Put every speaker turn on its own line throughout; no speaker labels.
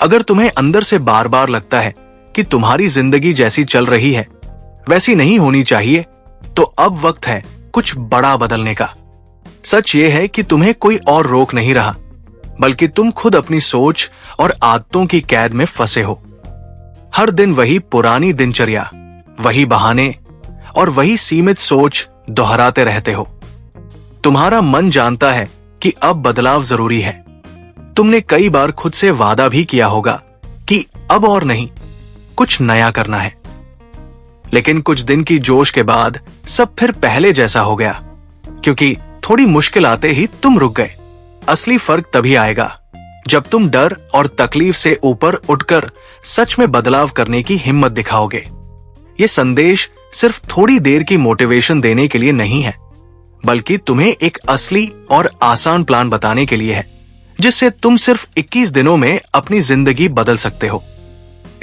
अगर तुम्हें अंदर से बार बार लगता है कि तुम्हारी जिंदगी जैसी चल रही है वैसी नहीं होनी चाहिए, तो अब वक्त है कुछ बड़ा बदलने का। सच ये है कि तुम्हें कोई और रोक नहीं रहा, बल्कि तुम खुद अपनी सोच और आदतों की कैद में फंसे हो। हर दिन वही पुरानी दिनचर्या, वही बहाने और वही सीमित सोच दोहराते रहते हो। तुम्हारा मन जानता है कि अब बदलाव जरूरी है। तुमने कई बार खुद से वादा भी किया होगा कि अब और नहीं, कुछ नया करना है। लेकिन कुछ दिन की जोश के बाद सब फिर पहले जैसा हो गया, क्योंकि थोड़ी मुश्किल आते ही तुम रुक गए। असली फर्क तभी आएगा जब तुम डर और तकलीफ से ऊपर उठकर सच में बदलाव करने की हिम्मत दिखाओगे। ये संदेश सिर्फ थोड़ी देर की मोटिवेशन देने के लिए नहीं है, बल्कि तुम्हें एक असली और आसान प्लान बताने के लिए है, जिससे तुम सिर्फ 21 दिनों में अपनी जिंदगी बदल सकते हो।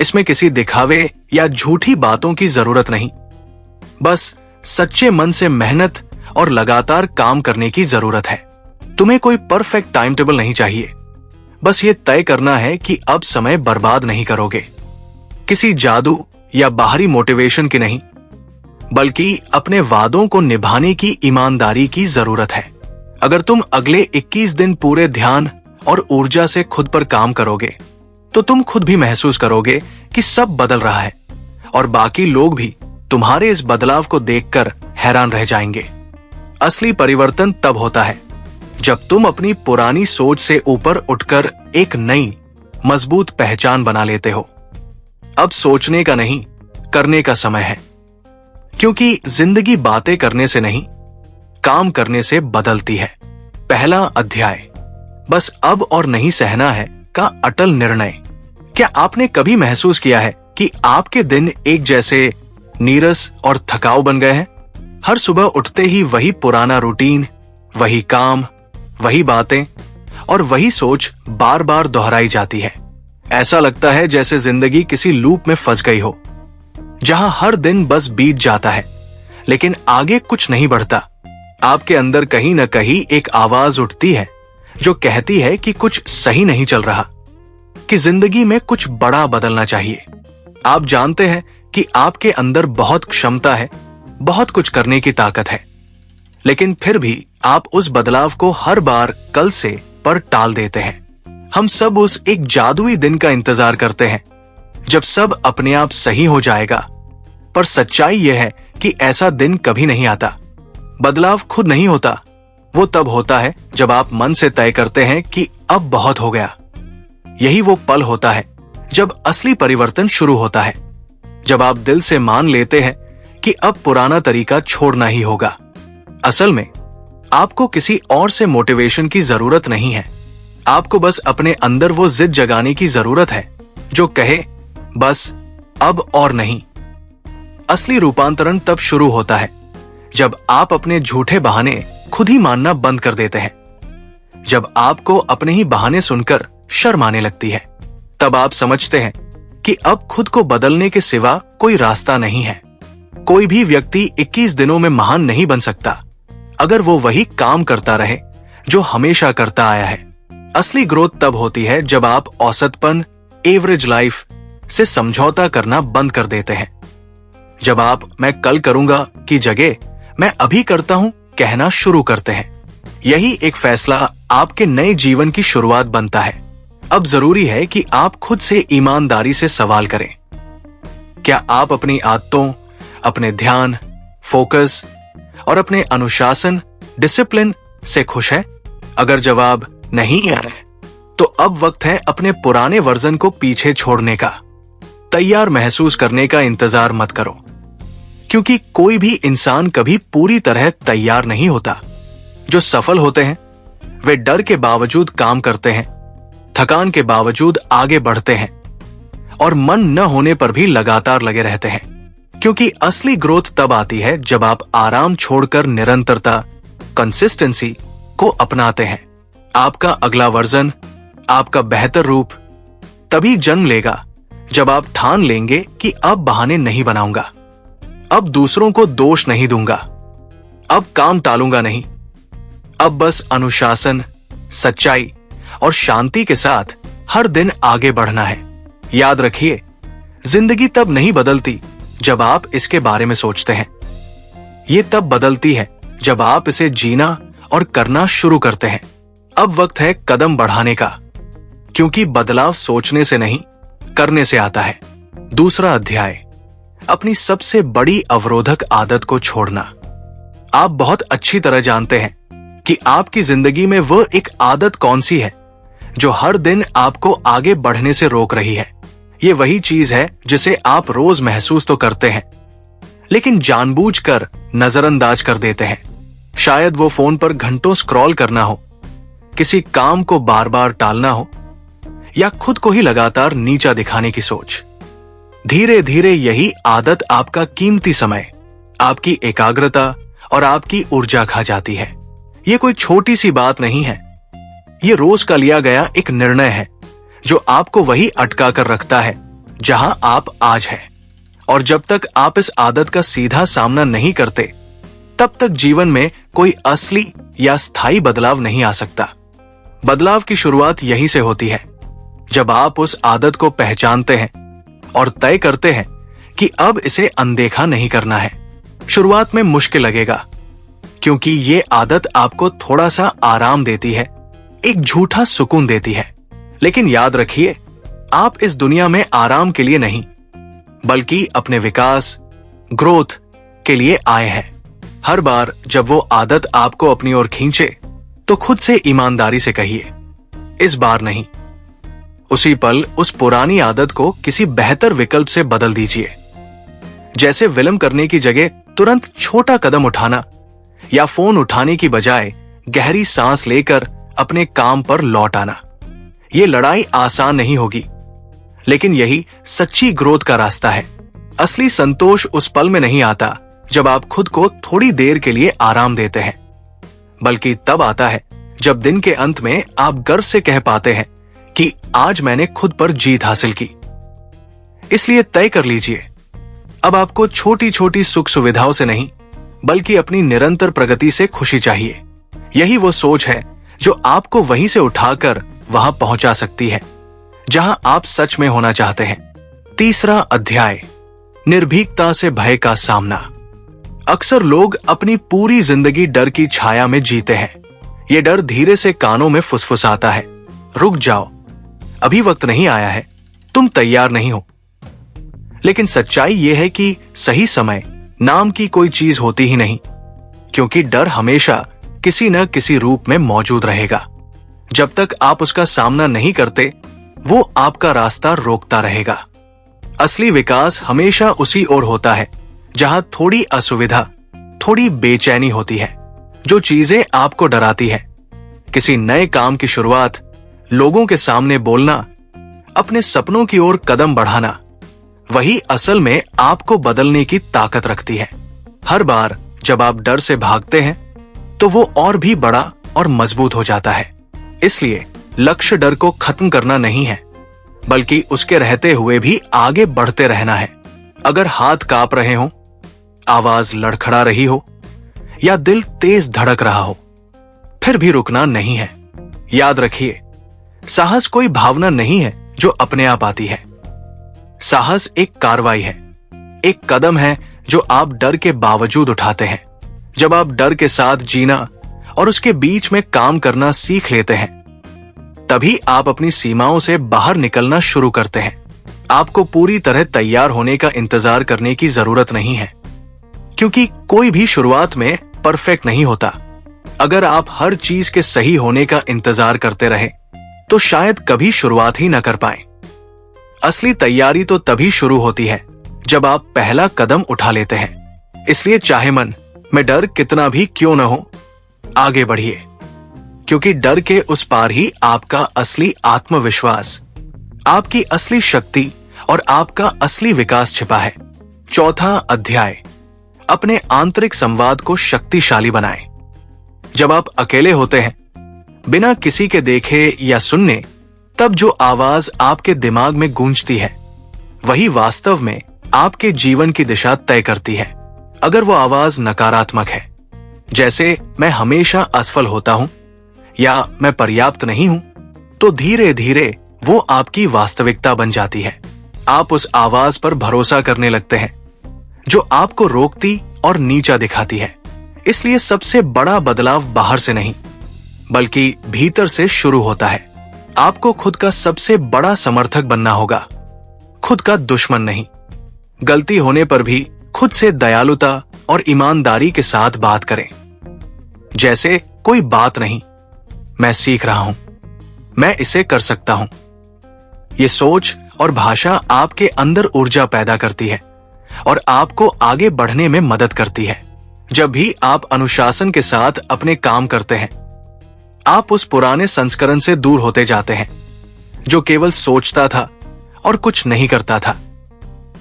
इसमें किसी दिखावे या झूठी बातों की जरूरत नहीं, बस सच्चे मन से मेहनत और लगातार काम करने की जरूरत है। तुम्हें कोई परफेक्ट टाइम टेबल नहीं चाहिए, बस ये तय करना है कि अब समय बर्बाद नहीं करोगे। किसी जादू या बाहरी मोटिवेशन की नहीं, बल्कि अपने वादों को निभाने की ईमानदारी की जरूरत है। अगर तुम अगले 21 दिन पूरे ध्यान और ऊर्जा से खुद पर काम करोगे, तो तुम खुद भी महसूस करोगे कि सब बदल रहा है, और बाकी लोग भी तुम्हारे इस बदलाव को देखकर हैरान रह जाएंगे। असली परिवर्तन तब होता है जब तुम अपनी पुरानी सोच से ऊपर उठकर एक नई मजबूत पहचान बना लेते हो। अब सोचने का नहीं, करने का समय है, क्योंकि जिंदगी बातें करने से नहीं, काम करने से बदलती है। पहला अध्याय, बस अब और नहीं सहना है का अटल निर्णय। क्या आपने कभी महसूस किया है कि आपके दिन एक जैसे नीरस और थकाऊ बन गए हैं? हर सुबह उठते ही वही पुराना रूटीन, वही काम, वही बातें और वही सोच बार बार दोहराई जाती है। ऐसा लगता है जैसे जिंदगी किसी लूप में फंस गई हो, जहां हर दिन बस बीत जाता है, लेकिन आगे कुछ नहीं बढ़ता। आपके अंदर कहीं न कहीं एक आवाज उठती है जो कहती है कि कुछ सही नहीं चल रहा, कि जिंदगी में कुछ बड़ा बदलना चाहिए। आप जानते हैं कि आपके अंदर बहुत क्षमता है, बहुत कुछ करने की ताकत है, लेकिन फिर भी आप उस बदलाव को हर बार कल से पर टाल देते हैं। हम सब उस एक जादुई दिन का इंतजार करते हैं जब सब अपने आप सही हो जाएगा, पर सच्चाई यह है कि ऐसा दिन कभी नहीं आता। बदलाव खुद नहीं होता, वो तब होता है जब आप मन से तय करते हैं कि अब बहुत हो गया। यही वो पल होता है जब असली परिवर्तन शुरू होता है, जब आप दिल से मान लेते हैं कि अब पुराना तरीका छोड़ना ही होगा। असल में आपको किसी और से मोटिवेशन की जरूरत नहीं है, आपको बस अपने अंदर वो जिद जगाने की जरूरत है जो कहे बस अब और नहीं। असली रूपांतरण तब शुरू होता है जब आप अपने झूठे बहाने खुद ही मानना बंद कर देते हैं, जब आपको अपने ही बहाने सुनकर शर्म आने लगती है। तब आप समझते हैं कि अब खुद को बदलने के सिवा कोई रास्ता नहीं है। कोई भी व्यक्ति 21 दिनों में महान नहीं बन सकता अगर वो वही काम करता रहे जो हमेशा करता आया है। असली ग्रोथ तब होती है जब आप औसतपन, एवरेज लाइफ से समझौता करना बंद कर देते हैं, जब आप मैं कल करूंगा की जगह मैं अभी करता हूं कहना शुरू करते हैं। यही एक फैसला आपके नए जीवन की शुरुआत बनता है। अब जरूरी है कि आप खुद से ईमानदारी से सवाल करें, क्या आप अपनी आदतों, अपने ध्यान, फोकस और अपने अनुशासन, डिसिप्लिन से खुश है? अगर जवाब नहीं है, तो अब वक्त है अपने पुराने वर्जन को पीछे छोड़ने का। तैयार महसूस करने का इंतजार मत करो, क्योंकि कोई भी इंसान कभी पूरी तरह तैयार नहीं होता। जो सफल होते हैं वे डर के बावजूद काम करते हैं, थकान के बावजूद आगे बढ़ते हैं और मन न होने पर भी लगातार लगे रहते हैं। क्योंकि असली ग्रोथ तब आती है जब आप आराम छोड़कर निरंतरता, कंसिस्टेंसी को अपनाते हैं। आपका अगला वर्जन, आपका बेहतर रूप तभी जन्म लेगा जब आप ठान लेंगे कि अब बहाने नहीं बनाऊंगा, अब दूसरों को दोष नहीं दूंगा, अब काम टालूंगा नहीं, अब बस अनुशासन, सच्चाई और शांति के साथ हर दिन आगे बढ़ना है। याद रखिए, जिंदगी तब नहीं बदलती जब आप इसके बारे में सोचते हैं। ये तब बदलती है जब आप इसे जीना और करना शुरू करते हैं। अब वक्त है कदम बढ़ाने का, क्योंकि बदलाव सोचने से नहीं, करने से आता है। दूसरा अध्याय, अपनी सबसे बड़ी अवरोधक आदत को छोड़ना। आप बहुत अच्छी तरह जानते हैं कि आपकी जिंदगी में वह एक आदत कौन सी है जो हर दिन आपको आगे बढ़ने से रोक रही है। ये वही चीज है जिसे आप रोज महसूस तो करते हैं, लेकिन जानबूझकर नजरअंदाज कर देते हैं। शायद वो फोन पर घंटों स्क्रॉल करना हो, किसी काम को बार बार टालना हो, या खुद को ही लगातार नीचा दिखाने की सोच। धीरे धीरे यही आदत आपका कीमती समय, आपकी एकाग्रता और आपकी ऊर्जा खा जाती है। ये कोई छोटी सी बात नहीं है, ये रोज का लिया गया एक निर्णय है जो आपको वही अटका कर रखता है जहां आप आज हैं। और जब तक आप इस आदत का सीधा सामना नहीं करते, तब तक जीवन में कोई असली या स्थायी बदलाव नहीं आ सकता। बदलाव की शुरुआत यहीं से होती है, जब आप उस आदत को पहचानते हैं और तय करते हैं कि अब इसे अनदेखा नहीं करना है। शुरुआत में मुश्किल लगेगा, क्योंकि ये आदत आपको थोड़ा सा आराम देती है, एक झूठा सुकून देती है। लेकिन याद रखिए, आप इस दुनिया में आराम के लिए नहीं, बल्कि अपने विकास, ग्रोथ के लिए आए हैं। हर बार जब वो आदत आपको अपनी ओर खींचे, तो खुद से ईमानदारी से कहिए, इस बार नहीं। उसी पल उस पुरानी आदत को किसी बेहतर विकल्प से बदल दीजिए। जैसे विलंब करने की जगह तुरंत छोटा कदम उठाना, या फोन उठाने की बजाय गहरी सांस लेकर अपने काम पर लौट आना। ये लड़ाई आसान नहीं होगी, लेकिन यही सच्ची ग्रोथ का रास्ता है। असली संतोष उस पल में नहीं आता जब आप खुद को थोड़ी देर के लिए आराम देते हैं, बल्कि तब आता है जब दिन के अंत में आप गर्व से कह पाते हैं कि आज मैंने खुद पर जीत हासिल की। इसलिए तय कर लीजिए, अब आपको छोटी छोटी सुख सुविधाओं से नहीं, बल्कि अपनी निरंतर प्रगति से खुशी चाहिए। यही वो सोच है जो आपको वहीं से उठाकर वहां पहुंचा सकती है जहां आप सच में होना चाहते हैं। तीसरा अध्याय, निर्भीकता से भय का सामना। अक्सर लोग अपनी पूरी जिंदगी डर की छाया में जीते हैं। ये डर धीरे से कानों में फुसफुसाता है, रुक जाओ, अभी वक्त नहीं आया है, तुम तैयार नहीं हो। लेकिन सच्चाई यह है कि सही समय नाम की कोई चीज होती ही नहीं, क्योंकि डर हमेशा किसी न किसी रूप में मौजूद रहेगा। जब तक आप उसका सामना नहीं करते, वो आपका रास्ता रोकता रहेगा। असली विकास हमेशा उसी ओर होता है जहां थोड़ी असुविधा, थोड़ी बेचैनी होती है। जो चीजें आपको डराती है, किसी नए काम की शुरुआत, लोगों के सामने बोलना, अपने सपनों की ओर कदम बढ़ाना, वही असल में आपको बदलने की ताकत रखती है। हर बार जब आप डर से भागते हैं, तो वो और भी बड़ा और मजबूत हो जाता है। इसलिए लक्ष्य डर को खत्म करना नहीं है, बल्कि उसके रहते हुए भी आगे बढ़ते रहना है। अगर हाथ कांप रहे हो, आवाज लड़खड़ा रही हो, या दिल तेज धड़क रहा हो, फिर भी रुकना नहीं है। याद रखिए, साहस कोई भावना नहीं है जो अपने आप आती है। साहस एक कार्रवाई है, एक कदम है जो आप डर के बावजूद उठाते हैं। जब आप डर के साथ जीना और उसके बीच में काम करना सीख लेते हैं, तभी आप अपनी सीमाओं से बाहर निकलना शुरू करते हैं। आपको पूरी तरह तैयार होने का इंतजार करने की जरूरत नहीं है, क्योंकि कोई भी शुरुआत में परफेक्ट नहीं होता। अगर आप हर चीज के सही होने का इंतजार करते रहे, तो शायद कभी शुरुआत ही न कर पाए। असली तैयारी तो तभी शुरू होती है जब आप पहला कदम उठा लेते हैं। इसलिए चाहे मन में डर कितना भी क्यों न हो, आगे बढ़िए, क्योंकि डर के उस पार ही आपका असली आत्मविश्वास, आपकी असली शक्ति और आपका असली विकास छिपा है। चौथा अध्याय, अपने आंतरिक संवाद को शक्तिशाली बनाएं। जब आप अकेले होते हैं, बिना किसी के देखे या सुनने, तब जो आवाज आपके दिमाग में गूंजती है, वही वास्तव में आपके जीवन की दिशा तय करती है। अगर वो आवाज नकारात्मक है, जैसे मैं हमेशा असफल होता हूं या मैं पर्याप्त नहीं हूं, तो धीरे धीरे वो आपकी वास्तविकता बन जाती है। आप उस आवाज पर भरोसा करने लगते हैं जो आपको रोकती और नीचा दिखाती है। इसलिए सबसे बड़ा बदलाव बाहर से नहीं बल्कि भीतर से शुरू होता है। आपको खुद का सबसे बड़ा समर्थक बनना होगा, खुद का दुश्मन नहीं। गलती होने पर भी खुद से दयालुता और ईमानदारी के साथ बात करें, जैसे कोई बात नहीं, मैं सीख रहा हूं, मैं इसे कर सकता हूं। ये सोच और भाषा आपके अंदर ऊर्जा पैदा करती है और आपको आगे बढ़ने में मदद करती है। जब भी आप अनुशासन के साथ अपने काम करते हैं, आप उस पुराने संस्करण से दूर होते जाते हैं जो केवल सोचता था और कुछ नहीं करता था।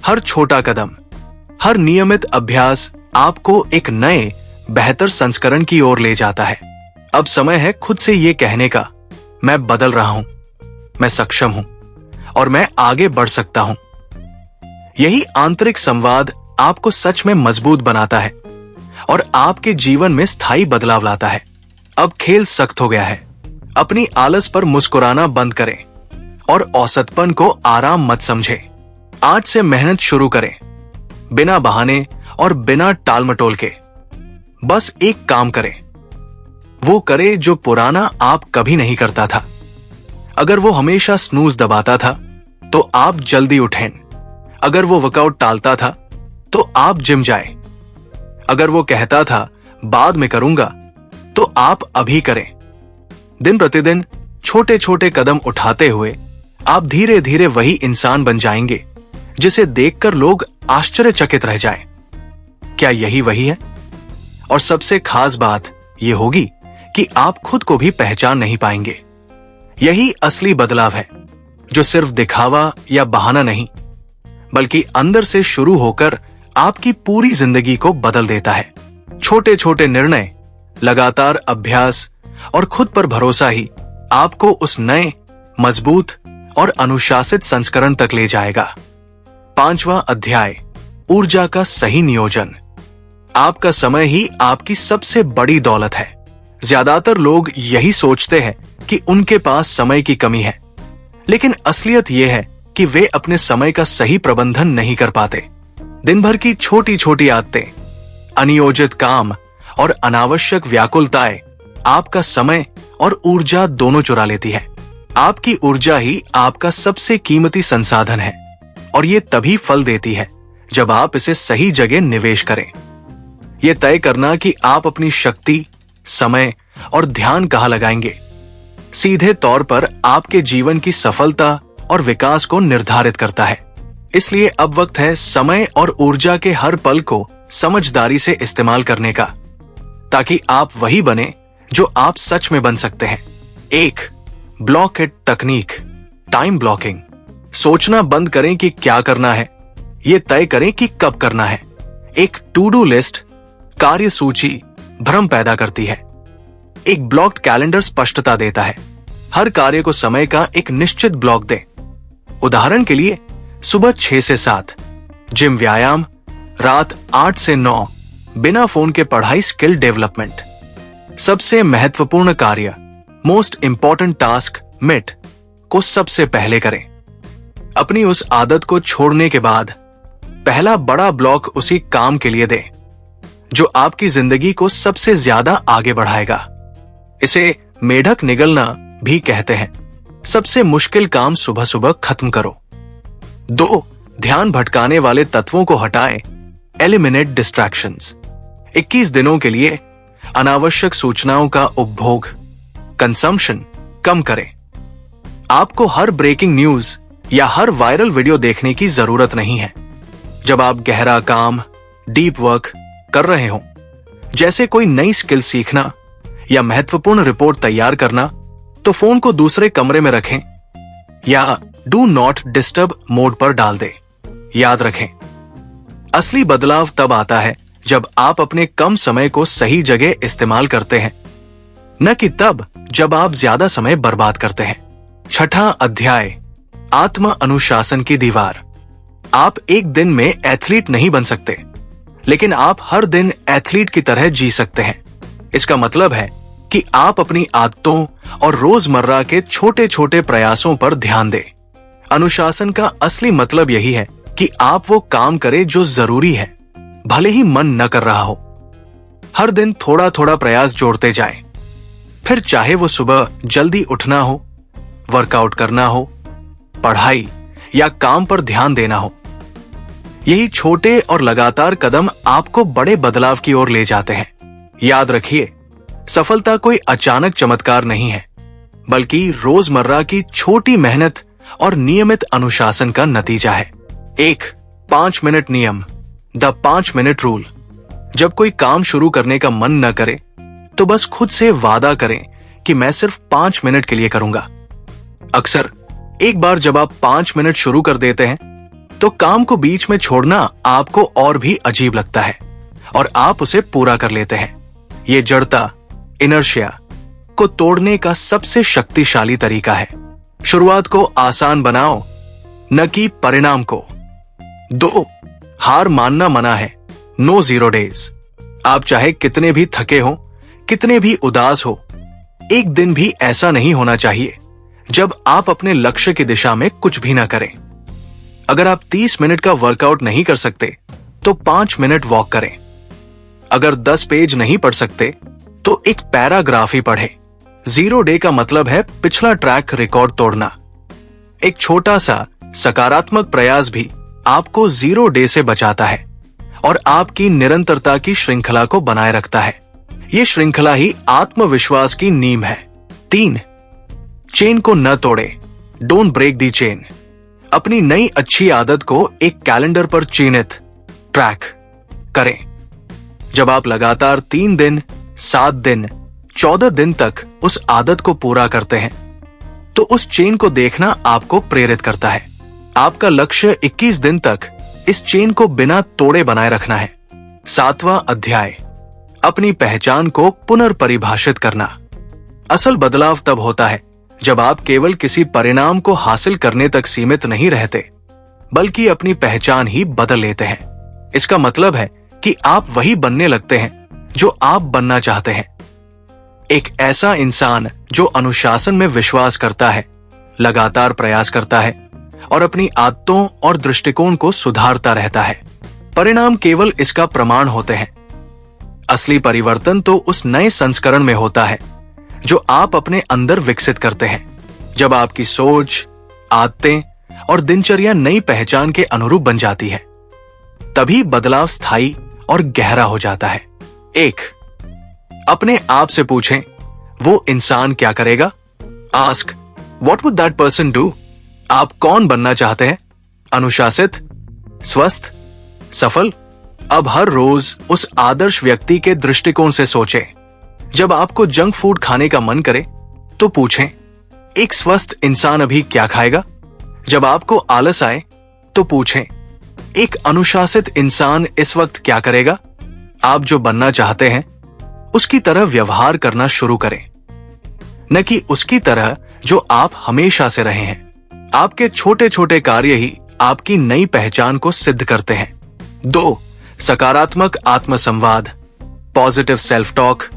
हर छोटा कदम, हर नियमित अभ्यास आपको एक नए बेहतर संस्करण की ओर ले जाता है। अब समय है खुद से ये कहने का, मैं बदल रहा हूं, मैं सक्षम हूं और मैं आगे बढ़ सकता हूं। यही आंतरिक संवाद आपको सच में मजबूत बनाता है और आपके जीवन में स्थायी बदलाव लाता है। अब खेल सख्त हो गया है। अपनी आलस पर मुस्कुराना बंद करें और औसतपन को आराम मत समझें। आज से मेहनत शुरू करें, बिना बहाने और बिना टालमटोल के। बस एक काम करें, वो करे जो पुराना आप कभी नहीं करता था। अगर वो हमेशा स्नूज दबाता था तो आप जल्दी उठें। अगर वो वर्कआउट टालता था तो आप जिम जाएं। अगर वो कहता था बाद में करूंगा तो आप अभी करें। दिन प्रतिदिन छोटे छोटे कदम उठाते हुए आप धीरे धीरे वही इंसान बन जाएंगे जिसे देखकर लोग आश्चर्यचकित रह जाएं। क्या यही वही है? और सबसे खास बात यह होगी कि आप खुद को भी पहचान नहीं पाएंगे। यही असली बदलाव है जो सिर्फ दिखावा या बहाना नहीं बल्कि अंदर से शुरू होकर आपकी पूरी जिंदगी को बदल देता है। छोटे छोटे निर्णय, लगातार अभ्यास और खुद पर भरोसा ही आपको उस नए, मजबूत और अनुशासित संस्करण तक ले जाएगा। 5वां अध्याय, ऊर्जा का सही नियोजन। आपका समय ही आपकी सबसे बड़ी दौलत है। ज्यादातर लोग यही सोचते हैं कि उनके पास समय की कमी है, लेकिन असलियत यह है कि वे अपने समय का सही प्रबंधन नहीं कर पाते। दिन भर की छोटी छोटी आदतें, अनियोजित काम और अनावश्यक व्याकुलताएं आपका समय और ऊर्जा दोनों चुरा लेती है। आपकी ऊर्जा ही आपका सबसे कीमती संसाधन है और ये तभी फल देती है जब आप इसे सही जगह निवेश करें। यह तय करना कि आप अपनी शक्ति, समय और ध्यान कहां लगाएंगे, सीधे तौर पर आपके जीवन की सफलता और विकास को निर्धारित करता है। इसलिए अब वक्त है समय और ऊर्जा के हर पल को समझदारी से इस्तेमाल करने का, ताकि आप वही बने जो आप सच में बन सकते हैं। 1. ब्लॉक इट तकनीक, टाइम ब्लॉकिंग। सोचना बंद करें कि क्या करना है, ये तय करें कि कब करना है। एक टू डू लिस्ट, कार्य सूची भ्रम पैदा करती है। एक ब्लॉक्ड कैलेंडर स्पष्टता देता है। हर कार्य को समय का एक निश्चित ब्लॉक दें। उदाहरण के लिए सुबह 6 से 7 जिम व्यायाम, रात 8 से 9 बिना फोन के पढ़ाई स्किल डेवलपमेंट। सबसे महत्वपूर्ण कार्य, मोस्ट इंपॉर्टेंट टास्क मिट को सबसे पहले करें। अपनी उस आदत को छोड़ने के बाद पहला बड़ा ब्लॉक उसी काम के लिए दें जो आपकी जिंदगी को सबसे ज्यादा आगे बढ़ाएगा। इसे मेढक निगलना भी कहते हैं। सबसे मुश्किल काम सुबह सुबह खत्म करो। 2. ध्यान भटकाने वाले तत्वों को हटाएं, एलिमिनेट डिस्ट्रैक्शंस। 21 दिनों के लिए अनावश्यक सूचनाओं का उपभोग, कंजम्पशन कम करें। आपको हर ब्रेकिंग न्यूज या हर वायरल वीडियो देखने की जरूरत नहीं है। जब आप गहरा काम, डीप वर्क कर रहे हो, जैसे कोई नई स्किल सीखना या महत्वपूर्ण रिपोर्ट तैयार करना, तो फोन को दूसरे कमरे में रखें या डू नॉट डिस्टर्ब मोड पर डाल दें। याद रखें, असली बदलाव तब आता है जब आप अपने कम समय को सही जगह इस्तेमाल करते हैं, न कि तब जब आप ज्यादा समय बर्बाद करते हैं। 6वां अध्याय, आत्म अनुशासन की दीवार। आप एक दिन में एथलीट नहीं बन सकते, लेकिन आप हर दिन एथलीट की तरह जी सकते हैं। इसका मतलब है कि आप अपनी आदतों और रोजमर्रा के छोटे छोटे प्रयासों पर ध्यान दें। अनुशासन का असली मतलब यही है कि आप वो काम करें जो जरूरी है, भले ही मन न कर रहा हो। हर दिन थोड़ा थोड़ा प्रयास जोड़ते जाएं। फिर चाहे वो सुबह जल्दी उठना हो, वर्कआउट करना हो, पढ़ाई या काम पर ध्यान देना हो। यही छोटे और लगातार कदम आपको बड़े बदलाव की ओर ले जाते हैं। याद रखिए, सफलता कोई अचानक चमत्कार नहीं है, बल्कि रोजमर्रा की छोटी मेहनत और नियमित अनुशासन का नतीजा है। 5 मिनट नियम, द 5 मिनट रूल। जब कोई काम शुरू करने का मन न करे तो बस खुद से वादा करें कि मैं सिर्फ 5 मिनट के लिए करूंगा। अक्सर एक बार जब आप 5 मिनट शुरू कर देते हैं तो काम को बीच में छोड़ना आपको और भी अजीब लगता है और आप उसे पूरा कर लेते हैं। ये जड़ता, इनर्शिया को तोड़ने का सबसे शक्तिशाली तरीका है। शुरुआत को आसान बनाओ, न कि परिणाम को। 2, हार मानना मना है। No 0 days। आप चाहे कितने भी थके हो, कितने भी उदास हो, एक दिन भी ऐसा नहीं होना चाहिए जब आप अपने लक्ष्य की दिशा में कुछ भी ना करें। अगर आप 30 मिनट का वर्कआउट नहीं कर सकते तो 5 मिनट वॉक करें। अगर 10 पेज नहीं पढ़ सकते तो एक पैराग्राफ ही पढ़ें। 0 डे का मतलब है पिछला ट्रैक रिकॉर्ड तोड़ना। एक छोटा सा सकारात्मक प्रयास भी आपको 0 डे से बचाता है और आपकी निरंतरता की श्रृंखला को बनाए रखता है। ये श्रृंखला ही आत्मविश्वास की नींव है। 3, चेन को न तोड़े। Don't break the chain. अपनी नई अच्छी आदत को एक कैलेंडर पर चिन्हित, ट्रैक करें। जब आप लगातार 3 दिन, 7 दिन, 14 दिन तक उस आदत को पूरा करते हैं तो उस चेन को देखना आपको प्रेरित करता है। आपका लक्ष्य 21 दिन तक इस चेन को बिना तोड़े बनाए रखना है। 7वां अध्याय, अपनी पहचान को पुनर्परिभाषित करना। असल बदलाव तब होता है जब आप केवल किसी परिणाम को हासिल करने तक सीमित नहीं रहते, बल्कि अपनी पहचान ही बदल लेते हैं। इसका मतलब है कि आप वही बनने लगते हैं जो आप बनना चाहते हैं। एक ऐसा इंसान जो अनुशासन में विश्वास करता है, लगातार प्रयास करता है और अपनी आदतों और दृष्टिकोण को सुधारता रहता है। परिणाम केवल इसका प्रमाण होते हैं। असली परिवर्तन तो उस नए संस्करण में होता है जो आप अपने अंदर विकसित करते हैं। जब आपकी सोच, आदतें और दिनचर्या नई पहचान के अनुरूप बन जाती है, तभी बदलाव स्थायी और गहरा हो जाता है। 1, अपने आप से पूछें, वो इंसान क्या करेगा? Ask, what would that person do? आप कौन बनना चाहते हैं? अनुशासित, स्वस्थ, सफल? अब हर रोज उस आदर्श व्यक्ति के दृष्टिकोण से सोचें। जब आपको जंक फूड खाने का मन करे तो पूछें, एक स्वस्थ इंसान अभी क्या खाएगा? जब आपको आलस आए तो पूछें, एक अनुशासित इंसान इस वक्त क्या करेगा? आप जो बनना चाहते हैं उसकी तरह व्यवहार करना शुरू करें, न कि उसकी तरह जो आप हमेशा से रहे हैं। आपके छोटे छोटे कार्य ही आपकी नई पहचान को सिद्ध करते हैं। 2, सकारात्मक आत्मसंवाद, पॉजिटिव सेल्फ टॉक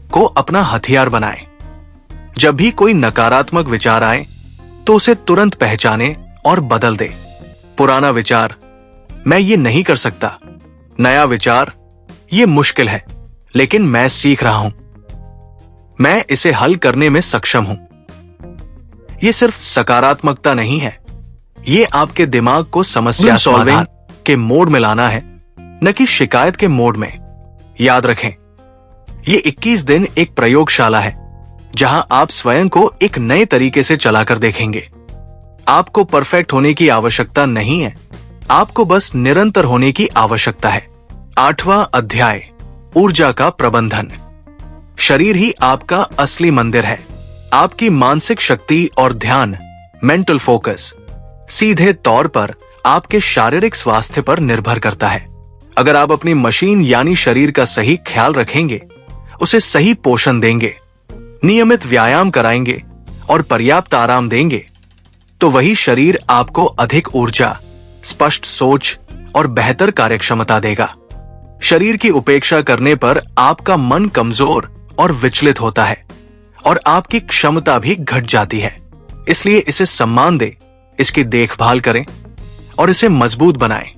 को अपना हथियार बनाएं। जब भी कोई नकारात्मक विचार आए तो उसे तुरंत पहचाने और बदल दे। पुराना विचार, मैं ये नहीं कर सकता। नया विचार, ये मुश्किल है लेकिन मैं सीख रहा हूं, मैं इसे हल करने में सक्षम हूं। ये सिर्फ सकारात्मकता नहीं है, ये आपके दिमाग को समस्या सॉल्विंग के मोड में लाना है, न कि शिकायत के मोड में। याद रखें, ये 21 दिन एक प्रयोगशाला है जहां आप स्वयं को एक नए तरीके से चलाकर देखेंगे। आपको परफेक्ट होने की आवश्यकता नहीं है, आपको बस निरंतर होने की आवश्यकता है। 8वां अध्याय, ऊर्जा का प्रबंधन। शरीर ही आपका असली मंदिर है। आपकी मानसिक शक्ति और ध्यान, मेंटल फोकस, सीधे तौर पर आपके शारीरिक स्वास्थ्य पर निर्भर करता है। अगर आप अपनी मशीन यानी शरीर का सही ख्याल रखेंगे, उसे सही पोषण देंगे, नियमित व्यायाम कराएंगे और पर्याप्त आराम देंगे, तो वही शरीर आपको अधिक ऊर्जा, स्पष्ट सोच और बेहतर कार्यक्षमता देगा। शरीर की उपेक्षा करने पर आपका मन कमजोर और विचलित होता है, और आपकी क्षमता भी घट जाती है। इसलिए इसे सम्मान दें, इसकी देखभाल करें और इसे मजबूत बनाएं,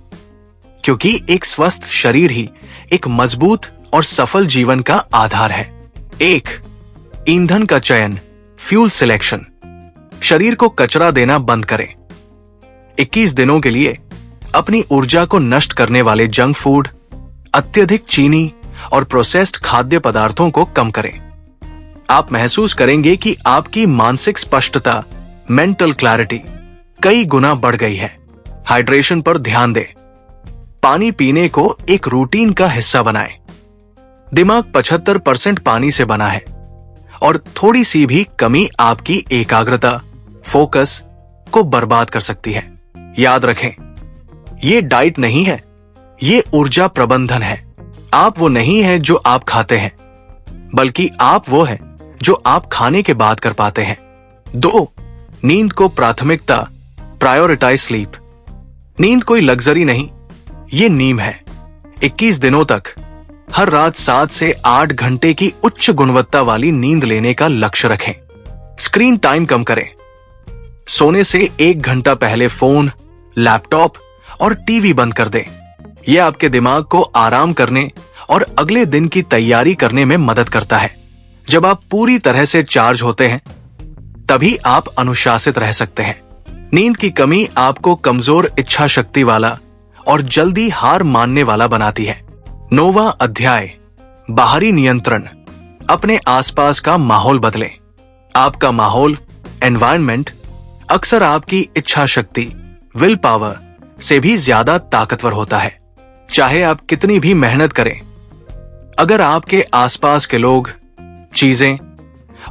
क्योंकि एक स्वस्थ शरीर ही एक मजबूत और सफल जीवन का आधार है। 1. ईंधन का चयन, फ्यूल सिलेक्शन। शरीर को कचरा देना बंद करें। 21 दिनों के लिए अपनी ऊर्जा को नष्ट करने वाले जंक फूड, अत्यधिक चीनी और प्रोसेस्ड खाद्य पदार्थों को कम करें। आप महसूस करेंगे कि आपकी मानसिक स्पष्टता, मेंटल क्लैरिटी कई गुना बढ़ गई है। हाइड्रेशन पर ध्यान दें। पानी पीने को एक रूटीन का हिस्सा बनाएं। दिमाग 75% पानी से बना है और थोड़ी सी भी कमी आपकी एकाग्रता, फोकस को बर्बाद कर सकती है। याद रखें, ये डाइट नहीं है, ये ऊर्जा प्रबंधन है। आप वो नहीं है जो आप खाते हैं, बल्कि आप वो है जो आप खाने के बाद कर पाते हैं। 2. नींद को प्राथमिकता, प्रायोरिटाइज स्लीप। नींद कोई लग्जरी नहीं, ये नीम है। 21 दिनों तक हर रात 7 से 8 घंटे की उच्च गुणवत्ता वाली नींद लेने का लक्ष्य रखें। स्क्रीन टाइम कम करें। सोने से 1 घंटा पहले फोन, लैपटॉप और टीवी बंद कर दें। यह आपके दिमाग को आराम करने और अगले दिन की तैयारी करने में मदद करता है। जब आप पूरी तरह से चार्ज होते हैं, तभी आप अनुशासित रह सकते हैं। नींद की कमी आपको कमजोर इच्छा शक्ति वाला और जल्दी हार मानने वाला बनाती है। 9वां अध्याय, बाहरी नियंत्रण। अपने आसपास का माहौल बदलें। आपका माहौल, एनवायरनमेंट, अक्सर आपकी इच्छा शक्ति, विल पावर से भी ज्यादा ताकतवर होता है। चाहे आप कितनी भी मेहनत करें, अगर आपके आसपास के लोग, चीजें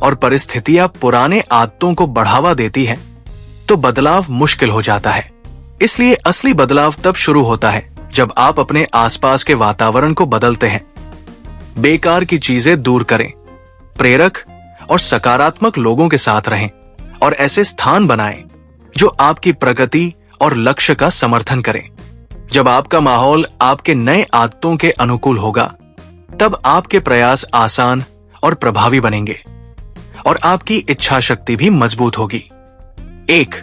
और परिस्थितियां पुराने आदतों को बढ़ावा देती हैं, तो बदलाव मुश्किल हो जाता है। इसलिए असली बदलाव तब शुरू होता है जब आप अपने आसपास के वातावरण को बदलते हैं। बेकार की चीजें दूर करें, प्रेरक और सकारात्मक लोगों के साथ रहें और ऐसे स्थान बनाएं जो आपकी प्रगति और लक्ष्य का समर्थन करें। जब आपका माहौल आपके नए आदतों के अनुकूल होगा, तब आपके प्रयास आसान और प्रभावी बनेंगे और आपकी इच्छा शक्ति भी मजबूत होगी। 1.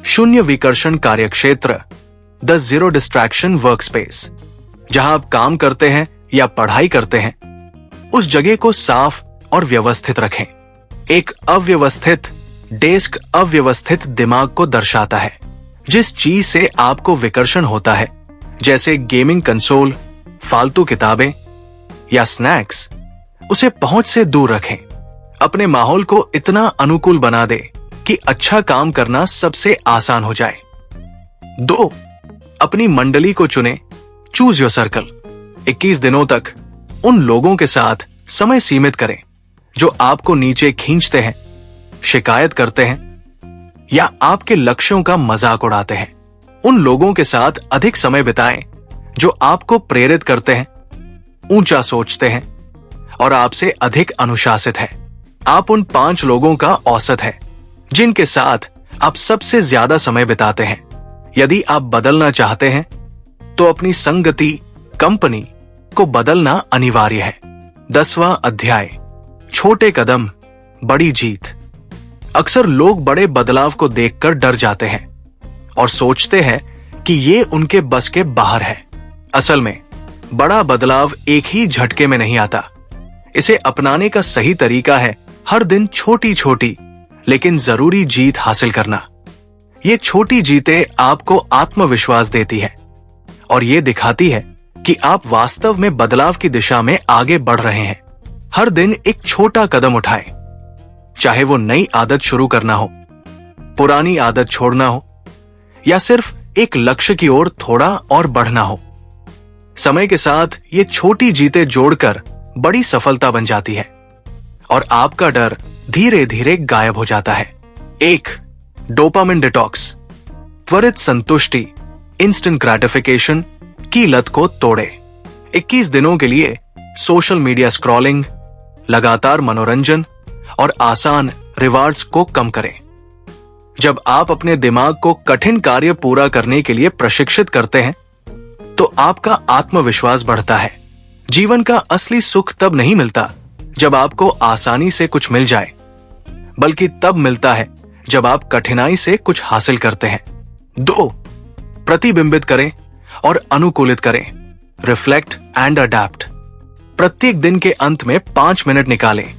शून्य विकर्षण कार्यक्षेत्र, द जीरो डिस्ट्रैक्शन वर्कस्पेस। जहां आप काम करते हैं या पढ़ाई करते हैं, उस जगह को साफ और व्यवस्थित रखें। एक अव्यवस्थित डेस्क अव्यवस्थित दिमाग को दर्शाता है। जिस चीज से आपको विकर्षण होता है, जैसे गेमिंग कंसोल, फालतू किताबें या स्नैक्स, उसे पहुंच से दूर रखें। अपने माहौल को इतना अनुकूल बना दे कि अच्छा काम करना सबसे आसान हो जाए। 2. अपनी मंडली को चुने, चूज योर सर्कल। 21 दिनों तक उन लोगों के साथ समय सीमित करें जो आपको नीचे खींचते हैं, शिकायत करते हैं या आपके लक्ष्यों का मजाक उड़ाते हैं। उन लोगों के साथ अधिक समय बिताएं जो आपको प्रेरित करते हैं, ऊंचा सोचते हैं और आपसे अधिक अनुशासित हैं। आप उन 5 लोगों का औसत है जिनके साथ आप सबसे ज्यादा समय बिताते हैं। यदि आप बदलना चाहते हैं, तो अपनी संगति, कंपनी को बदलना अनिवार्य है। 10वां अध्याय, छोटे कदम, बड़ी जीत। अक्सर लोग बड़े बदलाव को देखकर डर जाते हैं और सोचते हैं कि ये उनके बस के बाहर है। असल में बड़ा बदलाव एक ही झटके में नहीं आता। इसे अपनाने का सही तरीका है हर दिन छोटी छोटी लेकिन जरूरी जीत हासिल करना। ये छोटी जीतें आपको आत्मविश्वास देती है और ये दिखाती है कि आप वास्तव में बदलाव की दिशा में आगे बढ़ रहे हैं। हर दिन एक छोटा कदम उठाएं, चाहे वो नई आदत शुरू करना हो, पुरानी आदत छोड़ना हो या सिर्फ एक लक्ष्य की ओर थोड़ा और बढ़ना हो। समय के साथ ये छोटी जीतें जोड़कर बड़ी सफलता बन जाती है और आपका डर धीरे धीरे गायब हो जाता है। 1. डोपामिन डिटॉक्स, त्वरित संतुष्टि, इंस्टेंट ग्रेटिफिकेशन की लत को तोड़े। 21 दिनों के लिए सोशल मीडिया स्क्रॉलिंग, लगातार मनोरंजन और आसान रिवार्ड्स को कम करें। जब आप अपने दिमाग को कठिन कार्य पूरा करने के लिए प्रशिक्षित करते हैं, तो आपका आत्मविश्वास बढ़ता है। जीवन का असली सुख तब नहीं मिलता जब आपको आसानी से कुछ मिल जाए, बल्कि तब मिलता है जब आप कठिनाई से कुछ हासिल करते हैं। 2. प्रतिबिंबित करें और अनुकूलित करें। Reflect and adapt. प्रत्येक दिन के अंत में 5 मिनट निकालें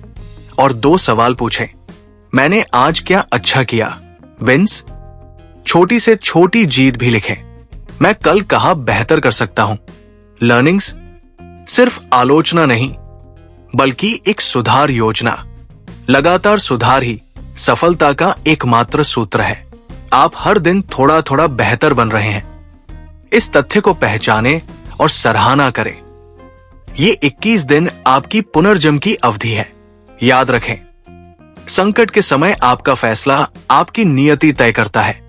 और 2 सवाल पूछें। मैंने आज क्या अच्छा किया? विंस। छोटी से छोटी जीत भी लिखें। मैं कल कहाँ बेहतर कर सकता हूं? लर्निंग्स। सिर्फ आलोचना नहीं, बल्कि एक सुधार योजना। लगातार सुधार ही सफलता का एकमात्र सूत्र है। आप हर दिन थोड़ा थोड़ा बेहतर बन रहे हैं। इस तथ्य को पहचानें और सराहना करें। ये 21 दिन आपकी पुनर्जन्म की अवधि है। याद रखें, संकट के समय आपका फैसला आपकी नियति तय करता है।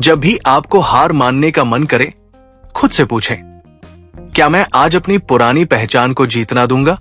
जब भी आपको हार मानने का मन करे, खुद से पूछें, क्या मैं आज अपनी पुरानी पहचान को जीतना दूंगा?